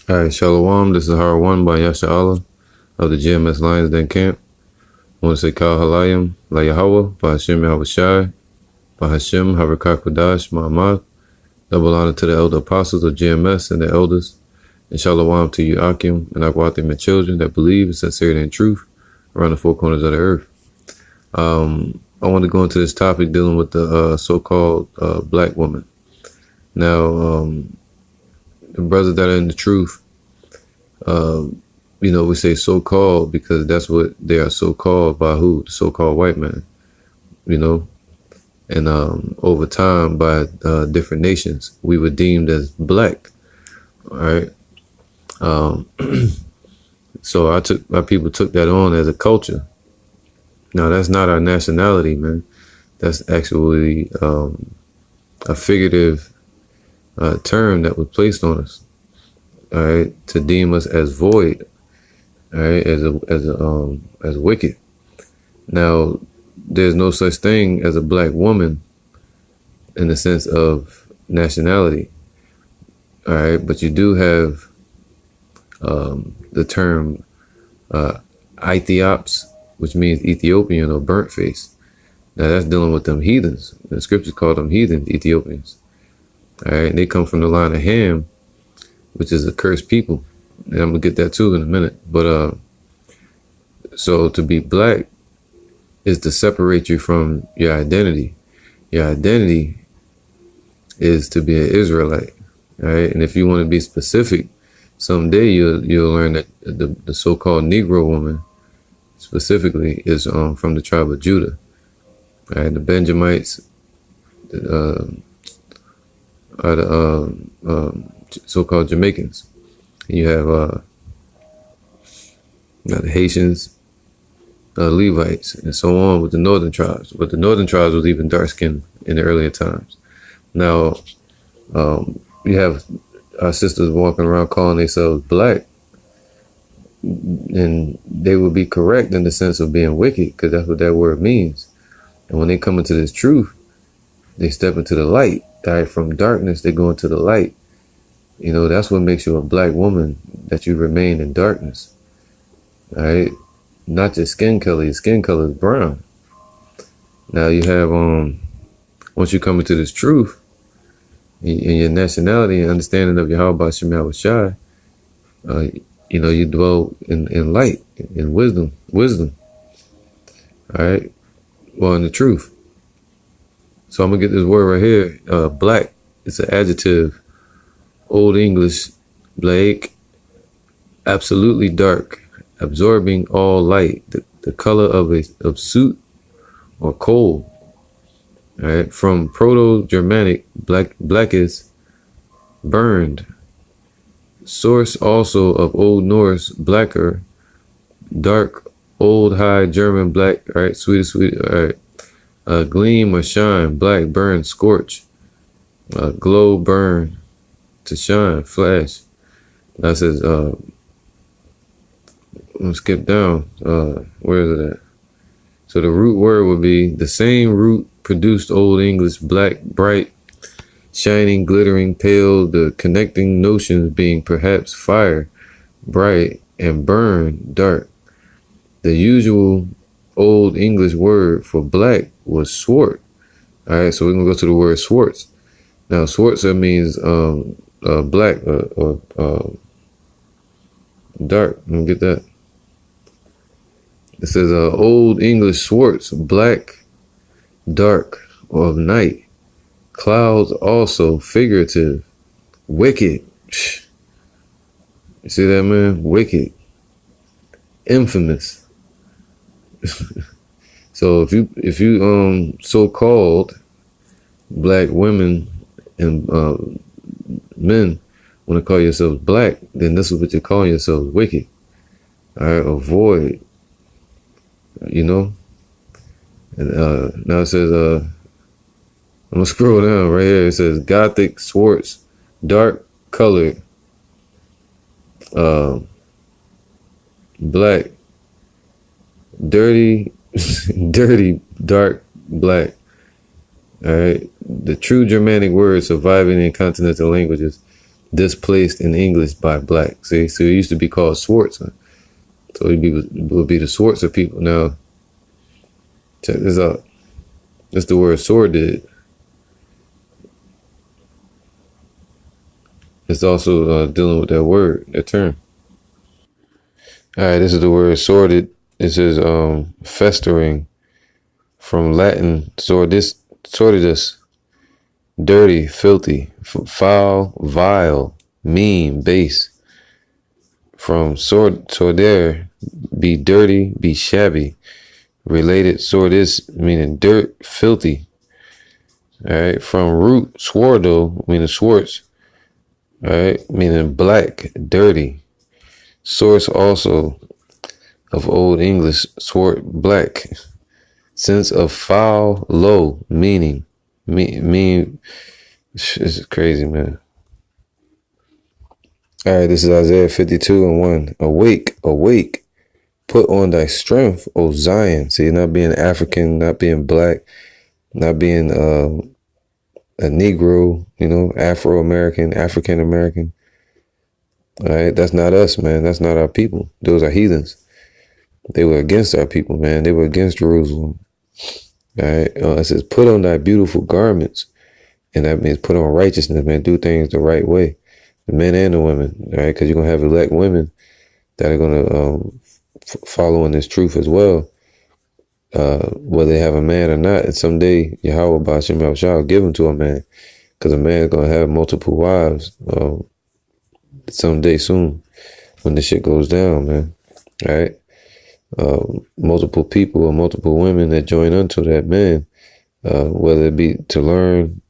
All right, Shalom. This is Har One by Yasha Allah of the GMS Lionz Den Camp. I want to say Kal Halayim, La Yahweh, by Hashem Yahweh Shai, by Hashem Harakah Kodash, Ma'amad. Double honor to the elder apostles of GMS and the elders. And Shalom to you, Akim, and Akwatim, and children that believe in sincerity and truth around the four corners of the earth. I want to go into this topic dealing with the so-called black woman. Now, the brothers that are in the truth, we say so-called because that's what they are so-called by who? The so-called white man, and over time by different nations, we were deemed as black, all right? So our people took that on as a culture. Now, that's not our nationality, man. That's actually a figurative term that was placed on us, all right, to deem us as void, all right, as wicked. Now, there's no such thing as a black woman in the sense of nationality, all right, but you do have the term Ethiops, which means Ethiopian or burnt face. Now, that's dealing with them heathens. The scriptures call them heathens, Ethiopians. All right, and they come from the line of Ham, which is a cursed people. And I'm gonna get that too in a minute. But so to be black is to separate you from your identity. Your identity is to be an Israelite. All right, and if you want to be specific, someday you'll learn that the so-called Negro woman specifically is from the tribe of Judah. All right, the Benjamites are the so-called Jamaicans. And you have the Haitians, Levites, and so on with the northern tribes. But the northern tribes was even dark-skinned in the earlier times. Now, you have our sisters walking around calling themselves black, and they would be correct in the sense of being wicked, because that's what that word means. And when they come into this truth, they step into the light. Right? From darkness, they go into the light. That's what makes you a black woman, that you remain in darkness. All right, not your skin color. Your skin color is brown. Now you have once you come into this truth, in your nationality and understanding of Yahweh Shem Yahweh Shai, you dwell in light, in wisdom. All right, well, in the truth. So I'm gonna get this word right here. Black. It's an adjective. Old English, black, absolutely dark, absorbing all light. The color of soot or coal. All right. From Proto-Germanic, black is burned. Source also of Old Norse, blacker, dark, Old High German, black. All right. Sweet. All right. Gleam or shine, black, burn, scorch, glow, burn, to shine, flash. That says, let's skip down. Where is it at? So the root word would be the same root produced Old English, black, bright, shining, glittering, pale, the connecting notions being perhaps fire, bright, and burn, dark. The usual Old English word for black was swart. All right, so we're gonna go to the word swartz. Now, swartz means black or dark. Let me get that. It says Old English swartz, black, dark, or of night. Clouds also figurative, wicked. You see that, man? Wicked, infamous. So if you so-called black women and men want to call yourselves black, then this is what you're calling yourselves, wicked. All right, or void. And now it says I'm gonna scroll down right here. It says Gothic, swartz, dark colored, black, dirty, dark black. All right. The true Germanic word surviving in continental languages displaced in English by black. See, so it used to be called Swartz. So it would be the Swartz of people. Now, check this out. That's the word sordid. It's also dealing with that word, that term. All right, this is the word sordid. This is festering, from Latin sordidus, dirty, filthy, foul, vile, mean, base. From sordere, be dirty, be shabby. Related sordis, meaning dirt, filthy. All right, from root swardo, meaning Swartz. All right, meaning black, dirty. Source also of Old English, swart, black. Sense of foul, low, meaning. Mean. This is crazy, man. All right, this is Isaiah 52:1. Awake, awake. Put on thy strength, O Zion. See, not being African, not being black, not being a Negro, Afro-American, African-American. All right, that's not us, man. That's not our people. Those are heathens. They were against our people, man. They were against Jerusalem. All right, it says, put on thy beautiful garments. And that means put on righteousness, man. Do things the right way. The men and the women, all right? Because you're going to have elect women that are going to follow in this truth as well. Whether they have a man or not. And someday, Yahweh Ba'ashem Yahushua will give them to a man. Because a man is going to have multiple wives someday soon when the shit goes down, man. All right? Multiple people or multiple women that join unto that man, whether it be to learn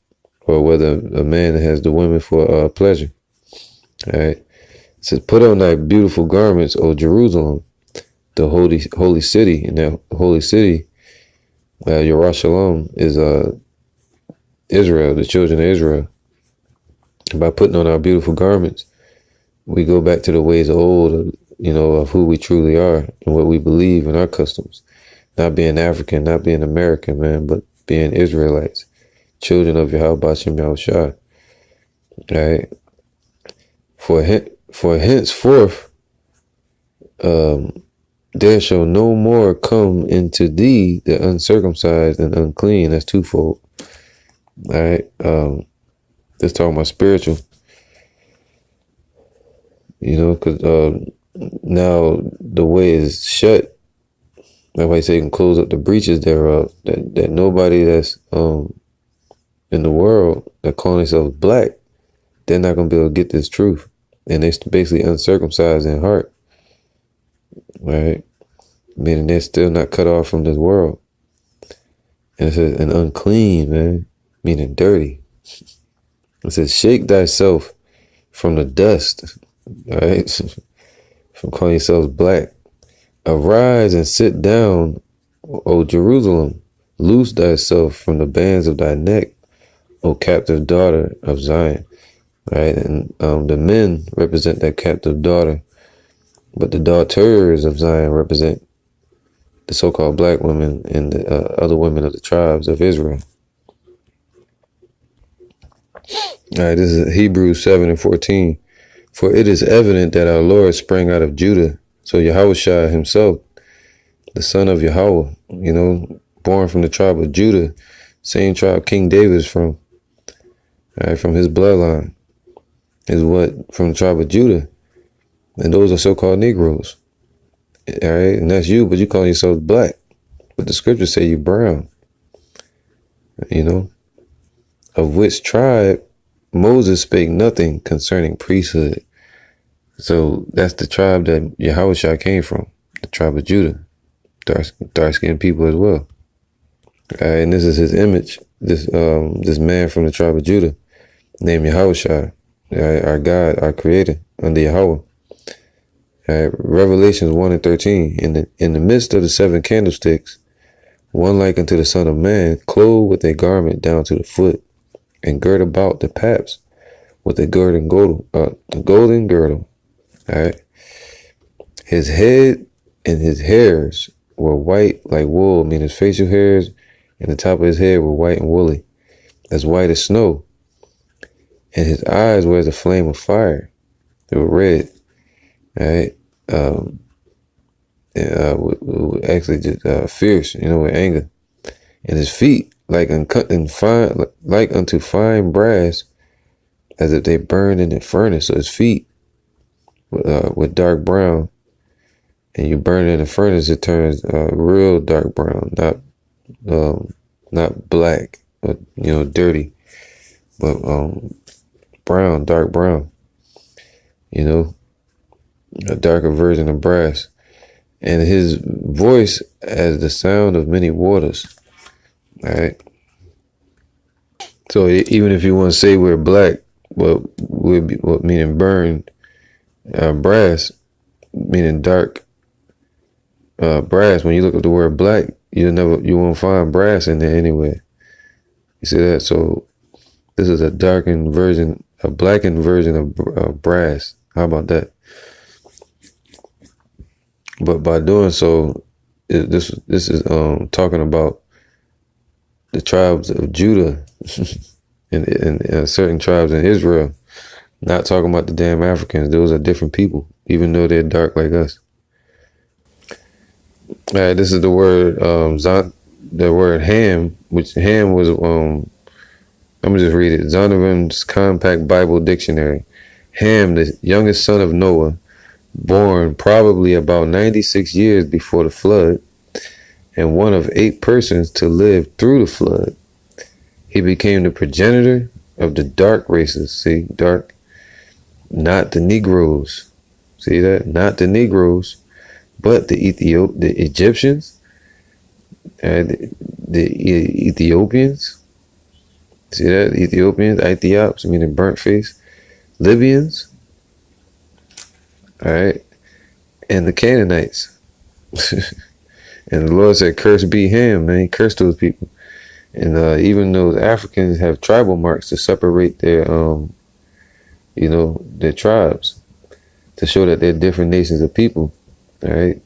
or whether a man has the women for pleasure. All right. It says, put on thy beautiful garments, O Jerusalem, the holy city. And that holy city, Yerushalayim, is Israel, the children of Israel. And by putting on our beautiful garments, we go back to the ways of old, of who we truly are and what we believe in our customs. Not being African, not being American, man, but being Israelites, children of Yahweh Ba'ashem Yahushua. All right. For henceforth, there shall no more come into thee the uncircumcised and unclean. That's twofold. All right. Let's talk about spiritual. Because now the way is shut. That's why say you can close up the breaches thereof. That nobody that's in the world that calling themselves black, they're not gonna be able to get this truth. And they're basically uncircumcised in heart. Right? Meaning they're still not cut off from this world. And it says, and unclean, man, meaning dirty. It says, shake thyself from the dust. All right? From calling yourselves black. Arise and sit down, O Jerusalem. Loose thyself from the bands of thy neck, O captive daughter of Zion. Right? And the men represent that captive daughter, but the daughters of Zion represent the so-called black women and the other women of the tribes of Israel. All right, this is Hebrews 7:14. For it is evident that our Lord sprang out of Judah. So Yahushua himself, the son of Yahweh, born from the tribe of Judah, same tribe King David is from. All right, from his bloodline is from the tribe of Judah. And those are so-called Negroes. All right, and that's you, but you call yourself black. But the scriptures say you brown. Of which tribe Moses spake nothing concerning priesthood. So that's the tribe that Yahushua came from, the tribe of Judah. Dark-skinned people as well. All right, and this is his image, this man from the tribe of Judah, named Yahushua, our God, our creator, under Yahweh. Revelations 1:13. In the midst of the 7 candlesticks, one like unto the Son of Man, clothed with a garment down to the foot, and girt about the paps with a golden girdle. All right. His head and his hairs were white like wool, meaning his facial hairs and the top of his head were white and woolly, as white as snow. and his eyes were as a flame of fire. They were red, all right? Actually just fierce, with anger. And his feet like uncut and fine, like unto fine brass, as if they burned in the furnace. So his feet were dark brown, and you burn it in the furnace, it turns real dark brown, not black, but dirty, but brown, dark brown. A darker version of brass. And his voice as the sound of many waters. All right. So even if you want to say we're black, but meaning burned, brass, meaning dark brass. When you look at the word black, you won't find brass in there anywhere. You see that? So this is a blackened version of brass. How about that? But by doing so, this is talking about the tribes of Judah and certain tribes in Israel. Not talking about the damn Africans. Those are different people, even though they're dark like us. All right, this is the word the word Ham, which Ham was I'm gonna just read it. Zondervan's Compact Bible Dictionary. Ham, the youngest son of Noah, born probably about 96 years before the flood, and one of 8 persons to live through the flood. He became the progenitor of the dark races. See, dark, not the Negroes. See that? Not the Negroes, but the Egyptians, the Ethiopians. See that? Ethiopians, Ethiops, meaning burnt face. Libyans. All right, and the Canaanites. And the Lord said, "Cursed be Ham," man. He cursed those people. And even those Africans have tribal marks to separate their, their tribes, to show that they're different nations of people. All right.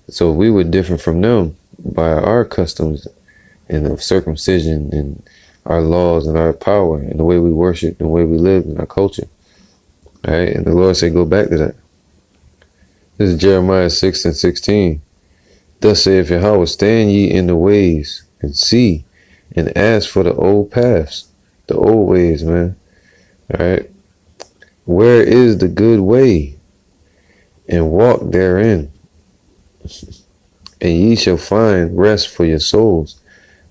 So we were different from them by our customs and of circumcision and our laws and our power and the way we worship and the way we live and our culture. All right. And the Lord said, go back to that. This is Jeremiah 6:16. Thus saith Yahweh, stand ye in the ways and see and ask for the old paths, the old ways, man. All right. Where is the good way? And walk therein. And ye shall find rest for your souls.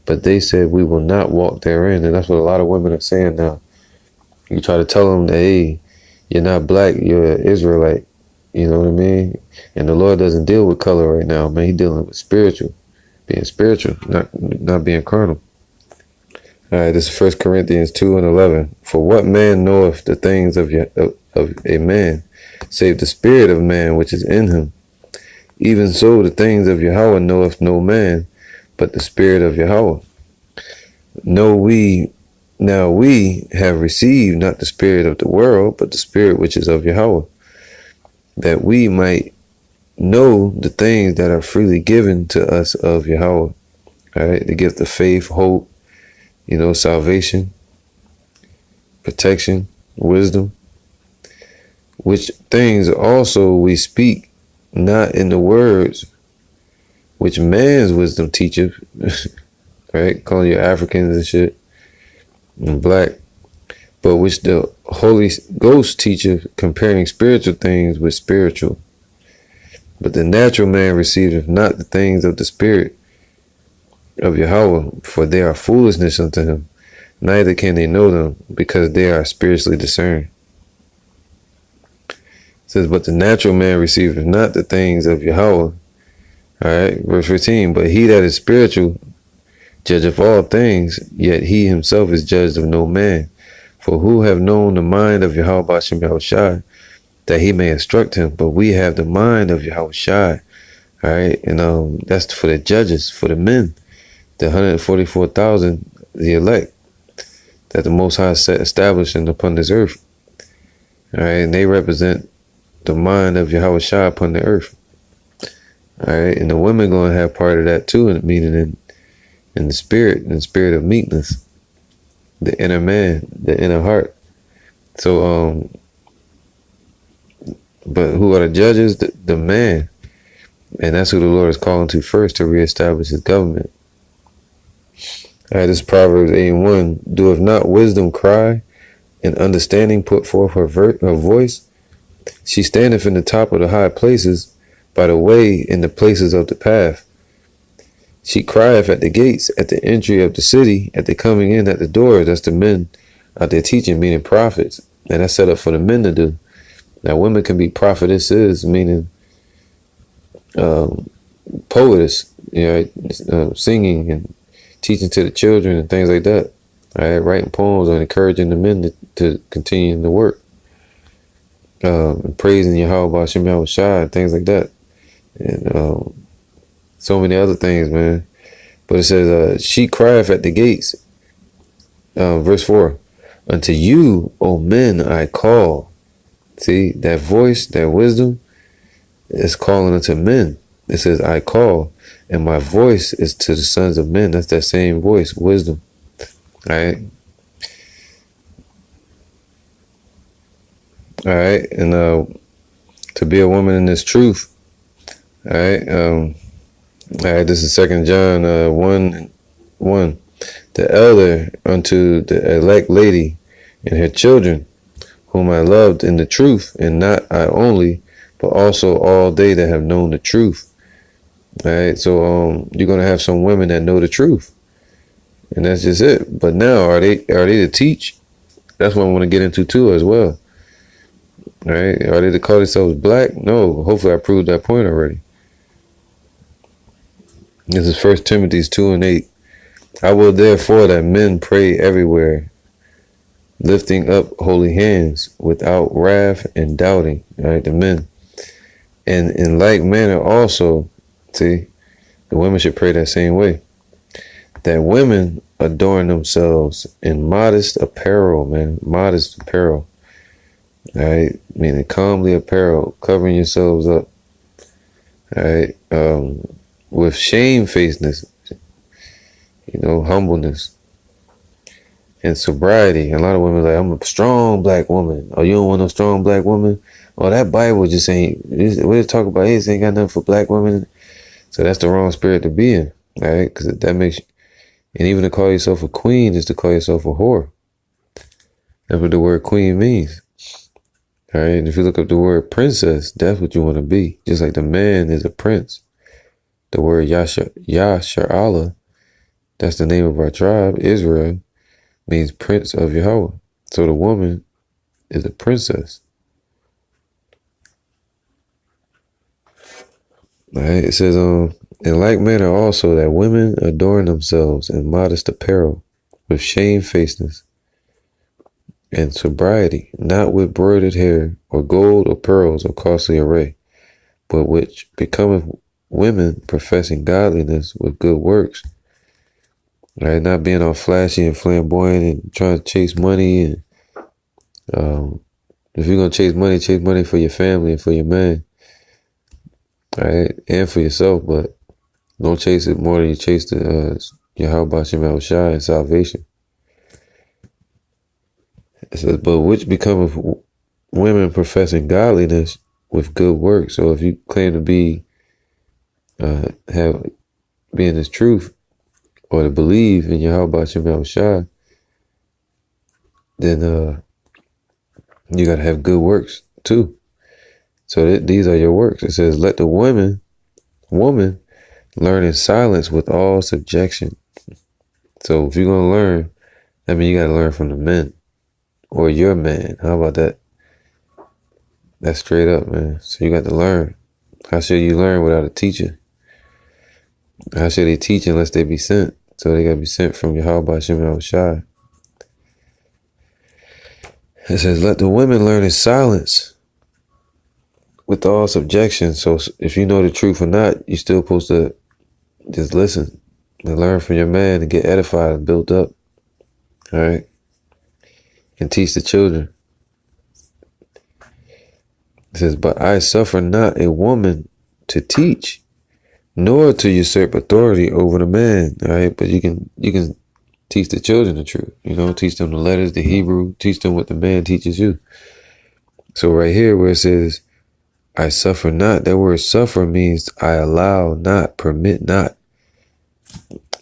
But they said, we will not walk therein. And that's what a lot of women are saying now. You try to tell them that, hey, you're not black, you're an Israelite. You know what I mean? And the Lord doesn't deal with color right now, man. He's dealing with being spiritual, not being carnal. All right, this is 1 Corinthians 2:11. For what man knoweth the things of a man, save the spirit of man which is in him? Even so, the things of Yahweh knoweth no man, but the spirit of Yahweh. Now we have received not the spirit of the world, but the spirit which is of Yahweh, that we might know the things that are freely given to us of Yahweh. All right, the gift of faith, hope, salvation, protection, wisdom, which things also we speak, not in the words which man's wisdom teacheth, right? Calling you Africans and shit, and black, but which the Holy Ghost teacheth, comparing spiritual things with spiritual. But the natural man receiveth not the things of the Spirit of Yahweh, for they are foolishness unto him, neither can they know them, because they are spiritually discerned. It says, but the natural man receiveth not the things of Yahweh. All right, verse 15, but he that is spiritual judgeth all things, yet he himself is judged of no man. For who have known the mind of Yahweh B'Shem Yahushai, that he may instruct him? But we have the mind of Yahushai. All right, and that's for the judges, for the men, the 144,000, the elect, that the Most High set establishing upon this earth. All right, and they represent the mind of Yahushai upon the earth. All right, and the women going to have part of that too, meaning in the spirit of meekness, the inner man, the inner heart. So, but who are the judges? The man. And that's who the Lord is calling to first to reestablish his government. All right, this is Proverbs 8:1. Doeth not wisdom cry, and understanding put forth her voice? She standeth in the top of the high places, by the way in the places of the path. She crieth at the gates, at the entry of the city, at the coming in at the door. That's the men out there teaching, meaning prophets. And that's set up for the men to do. Now, women can be prophetesses, meaning poetess, singing and teaching to the children and things like that. All right, writing poems or encouraging the men to continue the work. Praising Yahweh Shem Yahweh Shai and things like that. And so many other things, man. But it says, she crieth at the gates. Verse 4. Unto you, O men, I call. See, that voice, that wisdom is calling unto men. It says, I call. And my voice is to the sons of men. That's that same voice, wisdom. All right. All right. And to be a woman in this truth. All right. All right. This is 2 John 1:1. The elder unto the elect lady and her children, whom I loved in the truth, and not I only, but also all they that have known the truth. All right. So you're gonna have some women that know the truth, and that's just it. But now, are they to teach? That's what I want to get into too, as well. All right. Are they to call themselves black? No. Hopefully, I proved that point already. This is 1 Timothy 2:8. I will therefore that men pray everywhere, lifting up holy hands, without wrath and doubting. All right, the men. And in like manner also, see, the women should pray that same way. That women adorn themselves in modest apparel, man. Modest apparel. All right, meaning comely apparel, covering yourselves up. All right, with shamefacedness, humbleness and sobriety. A lot of women are like, I'm a strong black woman. Oh, you don't want no strong black woman? Oh, that Bible just ain't, what it talk about? It ain't got nothing for black women. So that's the wrong spirit to be in, all right? Because that makes you, and even to call yourself a queen is to call yourself a whore. That's what the word queen means. All right, and if you look up the word princess, that's what you want to be. Just like the man is a prince. The word Yasharallah, that's the name of our tribe, Israel, means prince of Yahweh. So the woman is a princess. All right, it says, in like manner also that women adorn themselves in modest apparel, with shamefacedness and sobriety, not with broidered hair, or gold, or pearls, or costly array, but which becometh women professing godliness with good works. Right, not being all flashy and flamboyant and trying to chase money. And if you're gonna chase money for your family and for your man, right, and for yourself. But don't chase it more than you chase the Yahweh Shem Shai and salvation. It says, but which becometh women professing godliness with good works. So if you claim to be be in this truth, or to believe in Yahweh Shem Shai, then you got to have good works too. So these are your works. It says, let the woman learn in silence with all subjection. So if you're going to learn, I mean, you got to learn from the men or your man. How about that? That's straight up, man. So you got to learn. How should you learn without a teacher? How should they teach unless they be sent? So they got to be sent from Yahweh Shem Shai. It says, let the women learn in silence with all subjection. So if you know the truth or not, you're still supposed to just listen and learn from your man and get edified and built up. All right. And teach the children. It says, but I suffer not a woman to teach, nor to usurp authority over the man. All right. But you can Teach the children the truth. Teach them the letters, the Hebrew. Teach them what the man teaches you. So right here where it says, I suffer not, that word suffer means I allow not, permit not.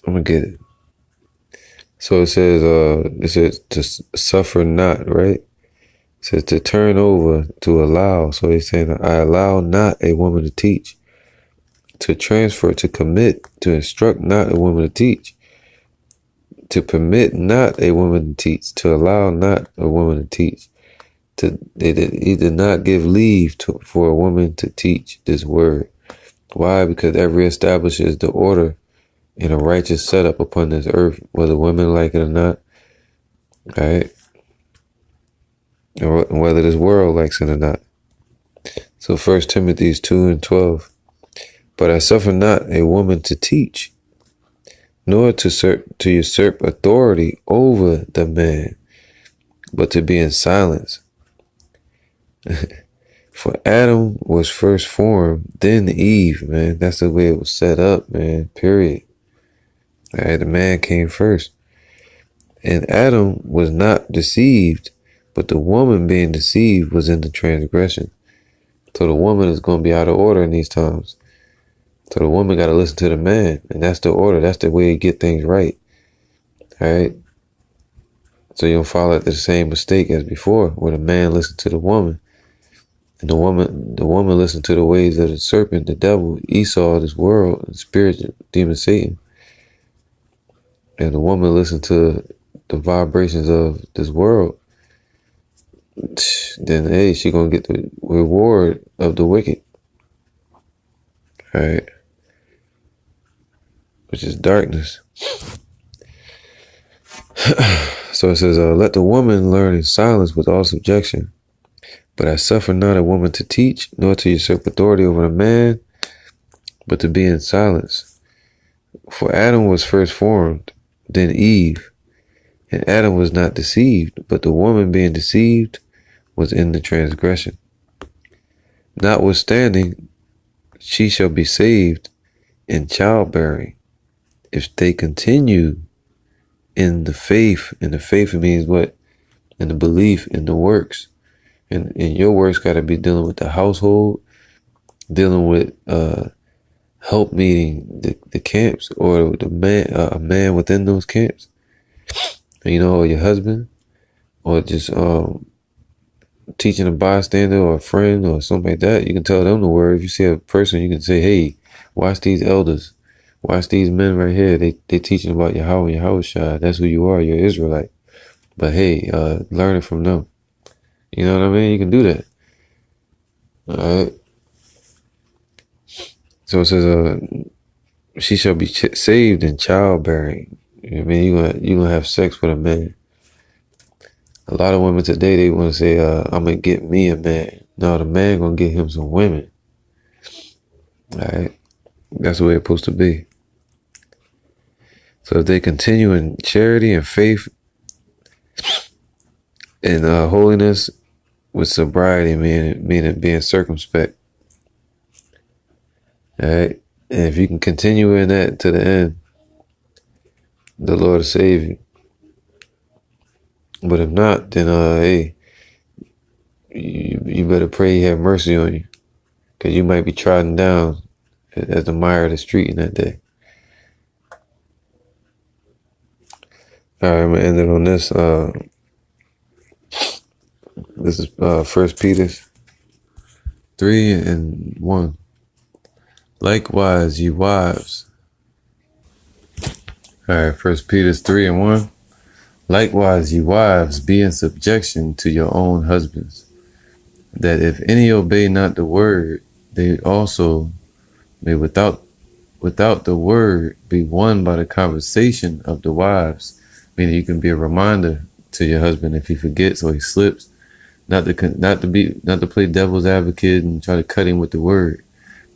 I'm going to get it. So it says to suffer not, right? It says to turn over, to allow. So he's saying, I allow not a woman to teach, to transfer, to commit, to instruct not a woman to teach, to permit not a woman to teach, to allow not a woman to teach. He did not give leave for a woman to teach this word. Why? Because that reestablishes the order in a righteous setup upon this earth, whether women like it or not, right? Or whether this world likes it or not. So 1 Timothy 2:12. But I suffer not a woman to teach, nor to usurp authority over the man, but to be in silence. For Adam was first formed, then Eve, man. That's the way it was set up, man. Period. All right, the man came first. And Adam was not deceived, but the woman being deceived was in the transgression. So the woman is going to be out of order in these times. So the woman got to listen to the man. And that's the order. That's the way to get things right. All right. So you don't fall into the same mistake as before, where the man listened to the woman. And the woman listened to the ways of the serpent, the devil, Esau, this world, the spirit, demon Satan. And the woman listened to the vibrations of this world. Then, hey, she gonna get the reward of the wicked. All right. Which is darkness. So it says, let the woman learn in silence with all subjection. But I suffer not a woman to teach, nor to usurp authority over a man, but to be in silence. For Adam was first formed, then Eve. And Adam was not deceived, but the woman being deceived was in the transgression. Notwithstanding, she shall be saved in childbearing, if they continue in the faith. And the faith means what? In the belief, in the works. And your works got to be dealing with the household, dealing with help meeting the camps, or the man, a man within those camps, or your husband, or just teaching a bystander or a friend or something like that. You can tell them the word. If you see a person, you can say, hey, watch these elders, watch these men right here. They teaching about Yahweh and Yahushua. That's who you are. You're an Israelite. But hey, learn it from them. You know what I mean? You can do that. All right. So it says, she shall be saved in childbearing. You know what I mean? You're gonna have sex with a man. A lot of women today, they want to say, I'm gonna get me a man. No, the man gonna get him some women. All right. That's the way it's supposed to be. So if they continue in charity and faith and holiness, with sobriety, meaning being circumspect. All right. And if you can continue in that to the end, the Lord will save you. But if not, then hey, you better pray He have mercy on you, because you might be trodden down as the mire of the street in that day. All right, I'm gonna end it on this. This is 1 Peter 3:1. Likewise, ye wives. All right, 1 Peter 3:1. Likewise, ye wives, be in subjection to your own husbands, that if any obey not the word, they also may without the word be won by the conversation of the wives. Meaning you can be a reminder to your husband if he forgets or he slips. Not to play devil's advocate and try to cut him with the word,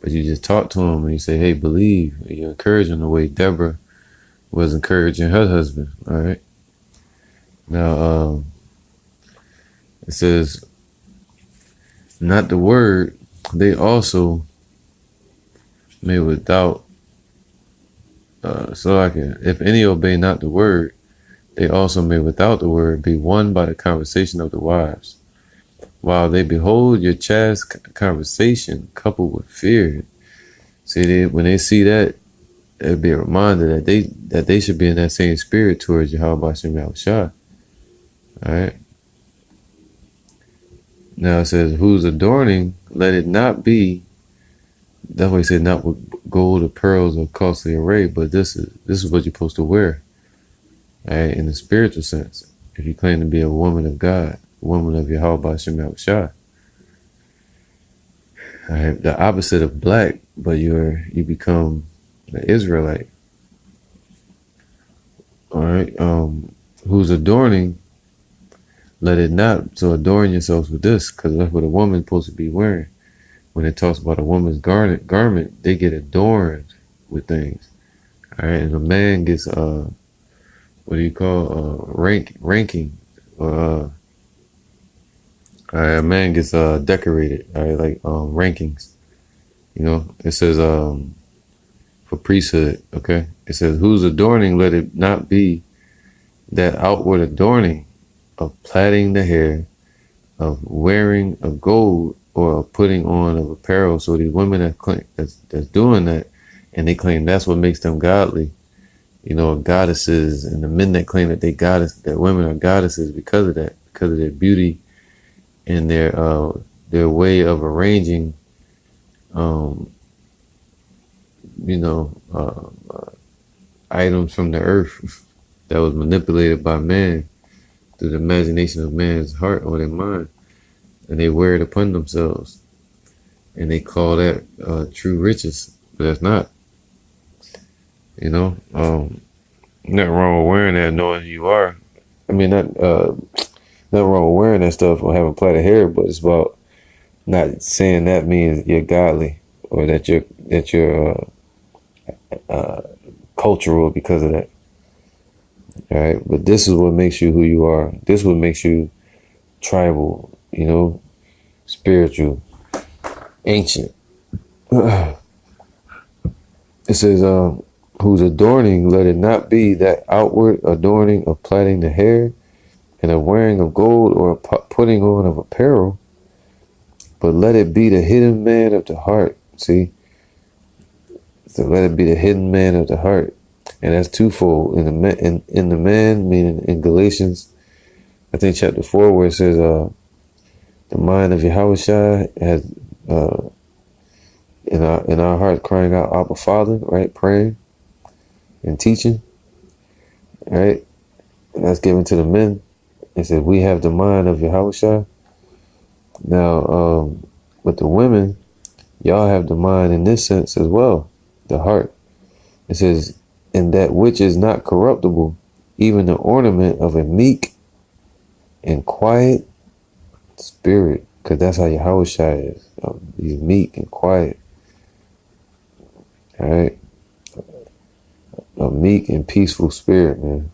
but you just talk to him and you say, hey, believe. You encourage him the way Deborah was encouraging her husband. All right. Now, it says, not the word, they also may without, if any obey not the word, they also may without the word be won by the conversation of the wives. While they behold your chaste conversation coupled with fear. See, when they see that, it'd be a reminder that they should be in that same spirit towards Yahweh Shem Yahushua. Alright. Now it says, whose adorning, let it not be, that's why he said not with gold or pearls or costly array, but this is what you're supposed to wear. Alright, in the spiritual sense. If you claim to be a woman of God, a woman of Yahweh Shem Yahushua. Alright, the opposite of black, but you become an Israelite. Alright, whose adorning, let it not, so adorn yourselves with this, because that's what a woman's supposed to be wearing. When it talks about a woman's garment, they get adorned with things. Alright, and a man gets, what do you call, ranking, or, a man gets, decorated, alright, like, rankings. You know, it says, for priesthood, okay? It says, whose adorning, let it not be that outward adorning of plaiting the hair, of wearing of gold, or of putting on of apparel. So these women that's doing that, and they claim that's what makes them godly, you know, goddesses, and the men that claim that that women are goddesses because of that, because of their beauty and their way of arranging, you know, items from the earth that was manipulated by man through the imagination of man's heart or their mind, and they wear it upon themselves, and they call that true riches, but that's not. You know, nothing wrong with wearing that, knowing who you are. I mean, nothing wrong with wearing that stuff or having plaited hair, but it's about not saying that means you're godly or that you're cultural because of that. All right, but this is what makes you who you are. This is what makes you tribal, you know, spiritual, ancient. It says, whose adorning, let it not be that outward adorning of plaiting the hair and of wearing of gold or putting on of apparel, but let it be the hidden man of the heart. See? So let it be the hidden man of the heart. And that's twofold. In the man, meaning in Galatians, I think chapter 4, where it says, the mind of Yahushua has, in our heart crying out, Abba Father, right? Praying and teaching, right? And that's given to the men. It says, we have the mind of Yahushua. Now, with the women, y'all have the mind in this sense as well, the heart. It says, and that which is not corruptible, even the ornament of a meek and quiet spirit, because that's how Yahushua is. He's meek and quiet. All right, a meek and peaceful spirit, man.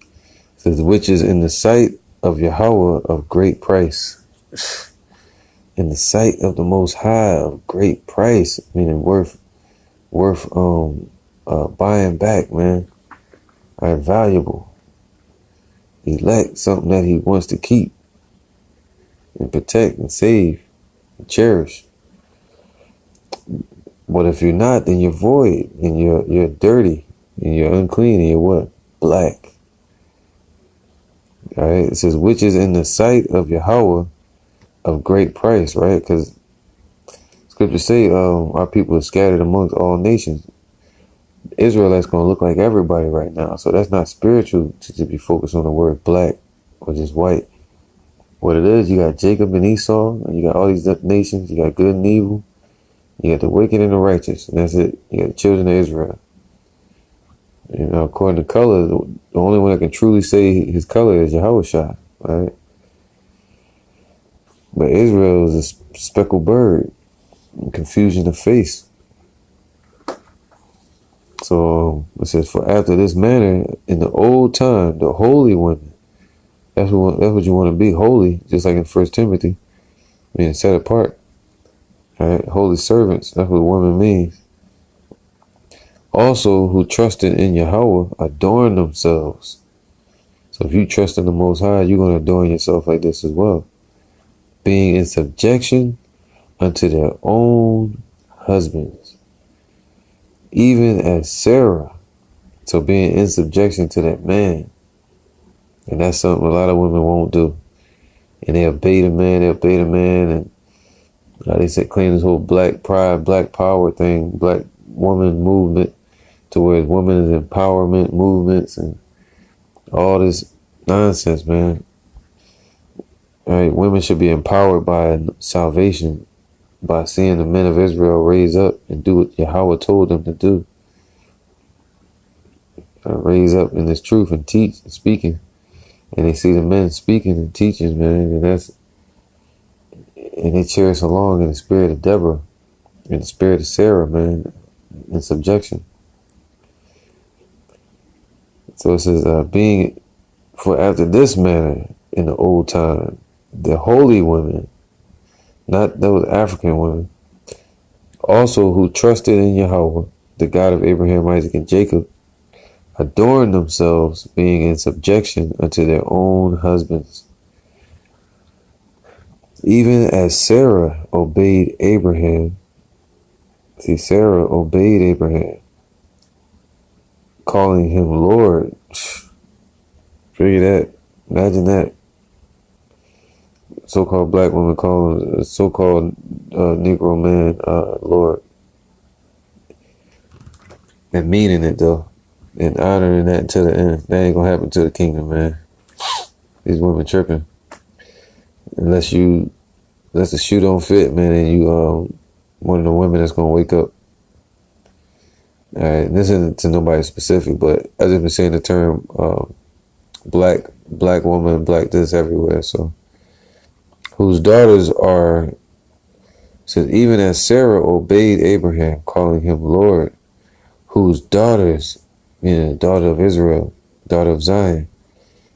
It says, which is in the sight of Yahweh of great price. In the sight of the Most High of great price, meaning worth buying back, man. Are valuable. Elect, something that he wants to keep and protect and save and cherish. But if you're not, then you're void and you're dirty and you're unclean and you're what? Black. All right. It says, which is in the sight of Yahweh of great price, right? Because scriptures say our people are scattered amongst all nations. Israelites going to look like everybody right now. So that's not spiritual to be focused on the word black or just white. What it is, you got Jacob and Esau, and you got all these nations. You got good and evil. You got the wicked and the righteous, and that's it. You got the children of Israel. You know, according to color, the only one that can truly say his color is Yahushua, right? But Israel is a speckled bird, confusion of face. So it says, for after this manner, in the old time, the holy women, that's what you want to be, holy, just like in 1 Timothy, meaning set apart. All right, holy servants, that's what woman means. also who trusted in Yahweh adorn themselves. So if you trust in the Most High, you're going to adorn yourself like this as well. Being in subjection unto their own husbands, even as Sarah. So being in subjection to that man. And that's something a lot of women won't do. And they obey the man, and they said claim this whole black pride, black power thing, black woman movement, to where women's empowerment movements and all this nonsense, man. All right, women should be empowered by salvation, by seeing the men of Israel raise up and do what Yahweh told them to do. Raise up in this truth and teach and speaking. And they see the men speaking and teaching, man, and they cheer us along in the spirit of Deborah, in the spirit of Sarah, man, in subjection. So it says, being for after this manner in the old time, the holy women, not those African women, also who trusted in Yahweh, the God of Abraham, Isaac, and Jacob, adorn themselves, being in subjection unto their own husbands. Even as Sarah obeyed Abraham. See, Sarah obeyed Abraham, calling him Lord. Figure that. Imagine that. So-called black woman calling a so-called Negro man Lord. And meaning it, though. And honoring that until the end. That ain't gonna happen to the kingdom, man. These women tripping. Unless the shoe don't fit, man, and you one of the women that's gonna wake up. Alright, this isn't to nobody specific, but I just been saying the term black woman, black this everywhere. So whose daughters are, says, even as Sarah obeyed Abraham, calling him Lord, whose daughters, meaning the daughter of Israel, daughter of Zion,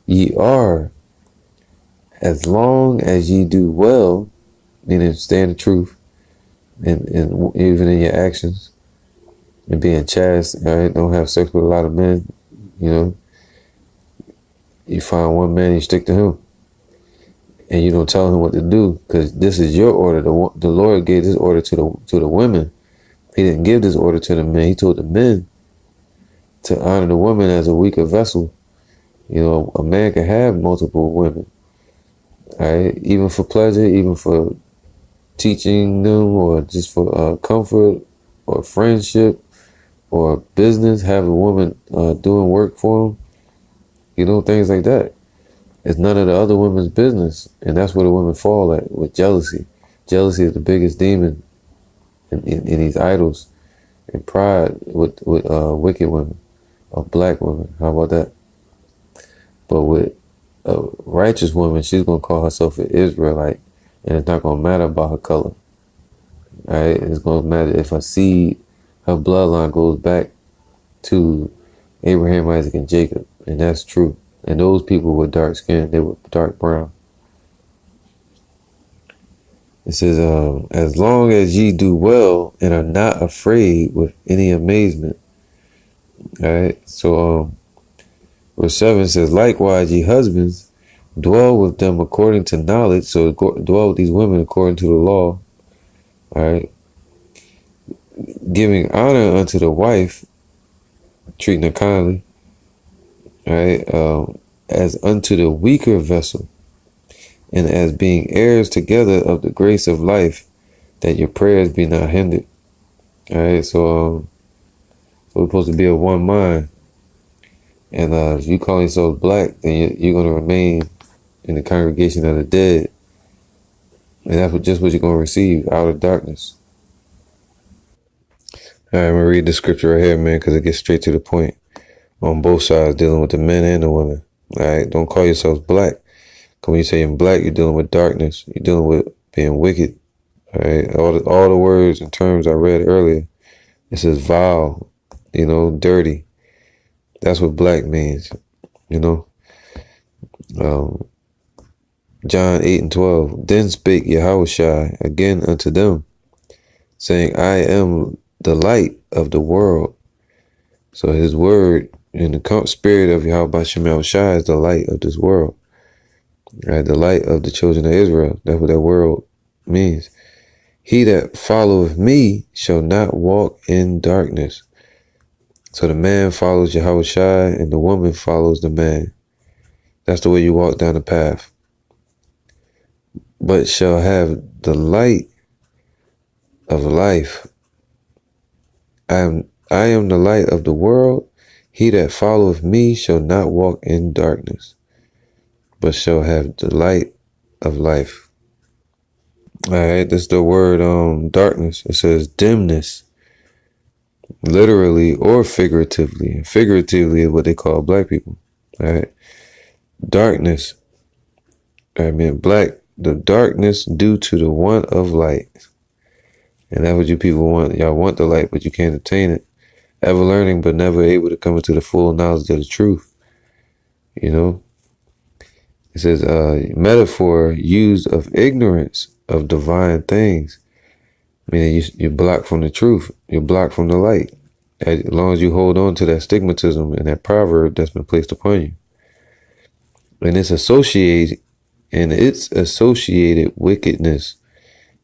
ye are, as long as ye do well, meaning stand the truth, and even in your actions, and being chaste, right? Don't have sex with a lot of men, you know. You find one man, you stick to him, and you don't tell him what to do, because this is your order. The Lord gave this order to the women. He didn't give this order to the men. He told the men to honor the woman as a weaker vessel. You know, a man can have multiple women, right? Even for pleasure, even for teaching them, or just for comfort, or friendship, or business. Have a woman doing work for him. You know, things like that. It's none of the other women's business, and that's where the women fall at with jealousy. Jealousy is the biggest demon in these idols, and pride with wicked women. A black woman, how about that? But with a righteous woman, she's gonna call herself an Israelite, and it's not gonna matter about her color. Alright, it's gonna matter if her seed, her bloodline goes back to Abraham, Isaac, and Jacob, and that's true. And those people were dark skinned, they were dark brown. It says, as long as ye do well and are not afraid with any amazement. Alright, so verse 7 says, likewise, ye husbands, dwell with them according to knowledge. So dwell with these women according to the law. Alright, giving honor unto the wife, treating her kindly. Alright, as unto the weaker vessel, and as being heirs together of the grace of life, that your prayers be not hindered. Alright, so we're supposed to be of one mind. And if you call yourself black, then you're going to remain in the congregation of the dead. And that's just what you're going to receive, out of darkness. All right, I'm going to read the scripture right here, man, because it gets straight to the point on both sides, dealing with the men and the women. All right, don't call yourselves black. Because when you say you're black, you're dealing with darkness. You're dealing with being wicked. All right, all the words and terms I read earlier, it says vile, you know, dirty. That's what black means, you know. John 8:12. Then spake Yahushua again unto them, saying, I am the light of the world. So his word in the spirit of Yahweh Shem Shai is the light of this world. Right? The light of the children of Israel. That's what that world means. He that followeth me shall not walk in darkness. So the man follows Yahweh Shai and the woman follows the man. That's the way you walk down the path. But shall have the light of life. I am the light of the world. He that followeth me shall not walk in darkness, but shall have the light of life. All right, that's the word darkness. It says dimness, literally or figuratively. And figuratively is what they call black people. All right, darkness. I mean, the darkness due to the want of light. And that's what you people want. Y'all want the light, but you can't attain it. Ever learning, but never able to come into the full knowledge of the truth. You know? It says, metaphor used of ignorance of divine things. Meaning you're blocked from the truth. You're blocked from the light. As long as you hold on to that stigmatism and that proverb that's been placed upon you. And it's associated wickedness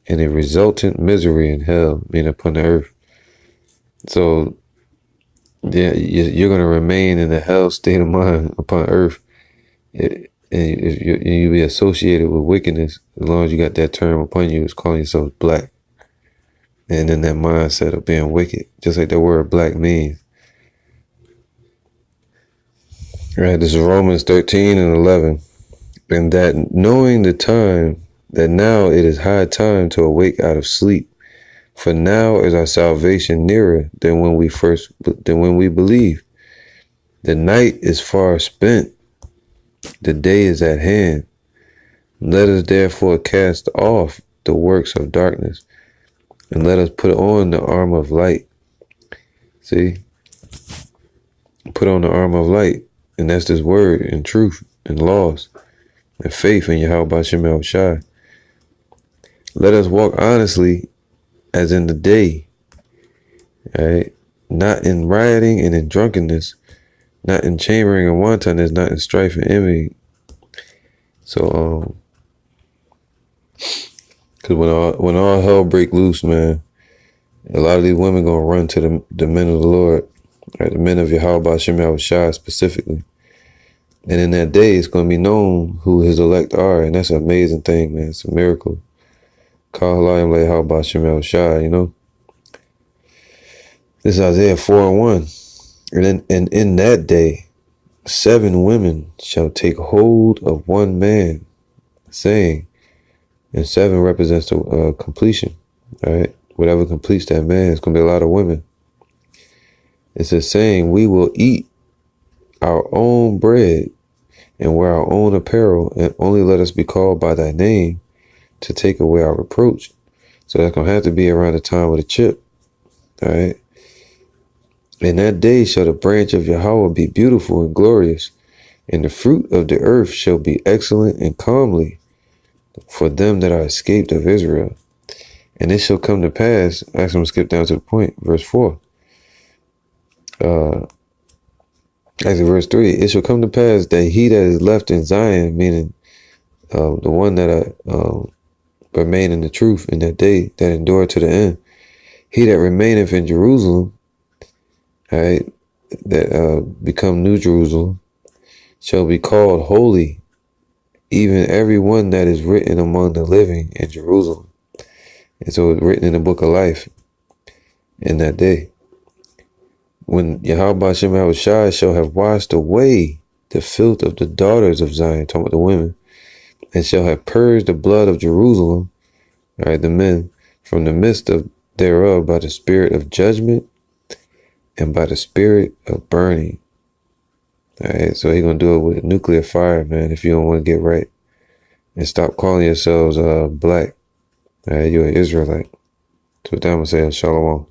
and a resultant misery in hell, meaning upon the earth. So, yeah, you're going to remain in the hell state of mind upon earth. And you be associated with wickedness as long as you got that term upon you. It's calling yourself black. And then that mindset of being wicked, just like the word black means. Right, this is Romans 13 and 11. And that knowing the time, that now it is high time to awake out of sleep. For now is our salvation nearer than when we believed. The night is far spent. The day is at hand. Let us therefore cast off the works of darkness, and let us put on the armor of light. See? Put on the armor of light. And that's this word and truth and laws and faith in Yahweh Shem Shai. Let us walk honestly as in the day. Right? Not in rioting and in drunkenness, not in chambering and wantonness, not in strife and envy. So, because when all hell break loose, man, a lot of these women gonna run to the men of the Lord, right? The men of Yahweh Shem Shai specifically. And in that day, it's gonna be known who his elect are, and that's an amazing thing, man. It's a miracle. Call Lionz Yahweh Shem Shai, you know. This is Isaiah 4:1. And in that day, 7 women shall take hold of one man, saying, and 7 represents the completion, right? Whatever completes that man, it's going to be a lot of women. It says, saying, we will eat our own bread and wear our own apparel, and only let us be called by thy name to take away our reproach. So that's going to have to be around the time of the chip, all right? In that day shall the branch of Yahweh be beautiful and glorious, and the fruit of the earth shall be excellent and comely for them that are escaped of Israel. And it shall come to pass, actually I'm going to skip down to the point, verse 4. Actually, verse 3, it shall come to pass that he that is left in Zion, meaning the one that remain in the truth in that day, that endure to the end, he that remaineth in Jerusalem, right, that become New Jerusalem, shall be called holy, even every one that is written among the living in Jerusalem. And so it's written in the book of life in that day. When Yahweh Shem Shai shall have washed away the filth of the daughters of Zion, talking about the women, and shall have purged the blood of Jerusalem, right, the men, from the midst of thereof by the spirit of judgment and by the spirit of burning. All right, so he's going to do it with nuclear fire, man, if you don't want to get right. And stop calling yourselves black. All right, you're an Israelite. So with that, I'm going to say shalom.